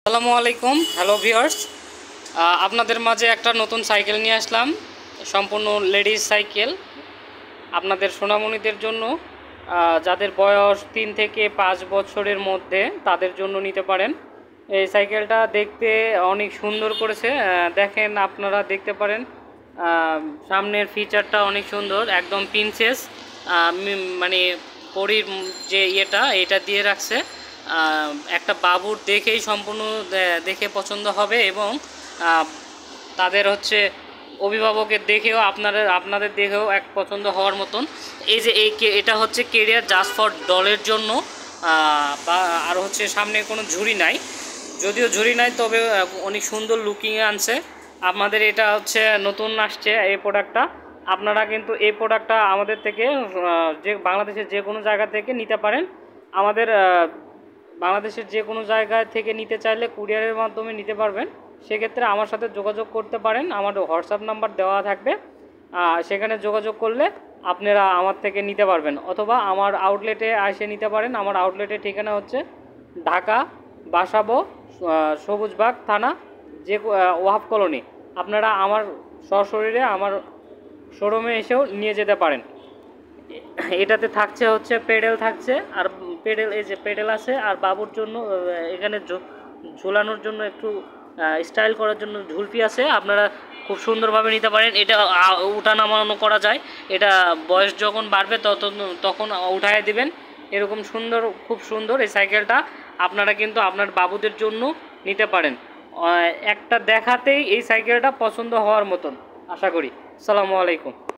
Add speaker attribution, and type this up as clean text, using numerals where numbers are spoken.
Speaker 1: আসসালামু আলাইকুম। Hello viewers, আপনাদের মাঝে একটা নতুন সাইকেল নিয়ে আসলাম, সম্পূর্ণ লেডিস সাইকেল আপনাদের সোনামণিদের জন্য। যাদের বয়স 3 থেকে 5 বছরের মধ্যে তাদের জন্য নিতে পারেন। এই সাইকেলটা দেখতে অনেক সুন্দর করেছে, দেখেন আপনারা দেখতে পারেন। সামনের ফিচারটা অনেক সুন্দর, একদম প্রিন্সেস, মানে পরীর যে এটা দিয়ে রাখছে। একটা বাবুর দেখেই সম্পূর্ণ দেখে পছন্দ হবে এবং তাদের হচ্ছে অভিভাবকের দেখেও আপনাদের দেখেও এক পছন্দ হওয়ার মতন। এই যে এটা হচ্ছে কেরিয়ার জাস্ট ফর ডলের জন্য, বা আর হচ্ছে সামনে কোনো ঝুড়ি নাই, যদিও ঝুড়ি নাই তবে অনেক সুন্দর লুকিংয়ে আনছে। আমাদের এটা হচ্ছে নতুন আসছে এই প্রোডাক্টটা। আপনারা কিন্তু এই প্রোডাক্টটা আমাদের থেকে যে বাংলাদেশের যে কোনো জায়গা থেকে নিতে পারেন। আমাদের বাংলাদেশের যে কোনো জায়গায় থেকে নিতে চাইলে কুরিয়ারের মাধ্যমে নিতে পারবেন। সেক্ষেত্রে আমার সাথে যোগাযোগ করতে পারেন, আমার হোয়াটসঅ্যাপ নাম্বার দেওয়া থাকবে। সেখানে যোগাযোগ করলে আপনারা আমার থেকে নিতে পারবেন, অথবা আমার আউটলেটে এসে নিতে পারেন। আমার আউটলেটের ঠিকানা হচ্ছে ঢাকা বাসাবো, সবুজবাগ থানা, যে ওয়াহাব কলোনি। আপনারা আমার সশরীরে আমার শোরুমে এসেও নিয়ে যেতে পারেন। এটাতে থাকছে হচ্ছে পেডেল থাকছে, আর পেডেল, এই যে পেডেল আছে, আর বাবুর জন্য এখানে ঝোলানোর জন্য একটু স্টাইল করার জন্য ঝুলপি আছে। আপনারা খুব সুন্দরভাবে নিতে পারেন। এটা উঠা নামানো করা যায়। এটা বয়স যখন বাড়বে তখন উঠায় দিবেন। এরকম সুন্দর, খুব সুন্দর এই সাইকেলটা আপনারা কিন্তু আপনার বাবুদের জন্য নিতে পারেন। একটা দেখাতেই এই সাইকেলটা পছন্দ হওয়ার মতন আশা করি। আসসালামু আলাইকুম।